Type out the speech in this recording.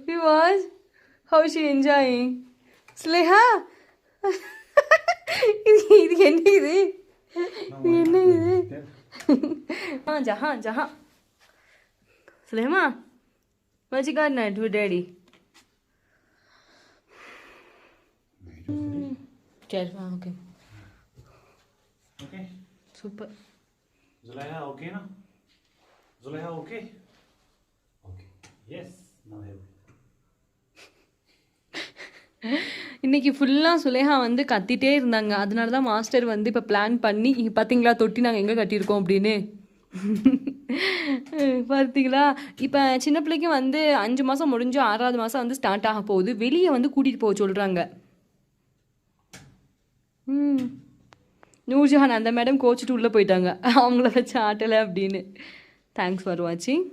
He was. How is she enjoying? Sleha? இது என்ன இது என்ன இது Jahan Jahan சுலேமா what you got night with daddy okay okay super Zulaiha okay na Zulaiha okay okay yes now have இன்னைக்கு ஃபுல்லாக சுலேஹா வந்து கத்திட்டே இருந்தாங்க. அதனால தான் மாஸ்டர் வந்து இப்போ பிளான் பண்ணி இங்கே பார்த்தீங்களா தொட்டி நாங்கள் எங்கே கட்டியிருக்கோம் அப்படின்னு பார்த்தீங்களா. இப்போ சின்ன பிள்ளைக்கும் வந்து 5 மாதம் முடிஞ்சு 6வது மாதம் வந்து ஸ்டார்ட் ஆக போகுது. வெளியே வந்து கூட்டிகிட்டு போக சொல்கிறாங்க. நூர்ஜஹான் அந்த மேடம் கோச்சிட்டு உள்ளே போயிட்டாங்க அவங்கள வச்சு ஆட்டலை அப்படின்னு. தேங்க்ஸ் ஃபார் வாட்சிங்.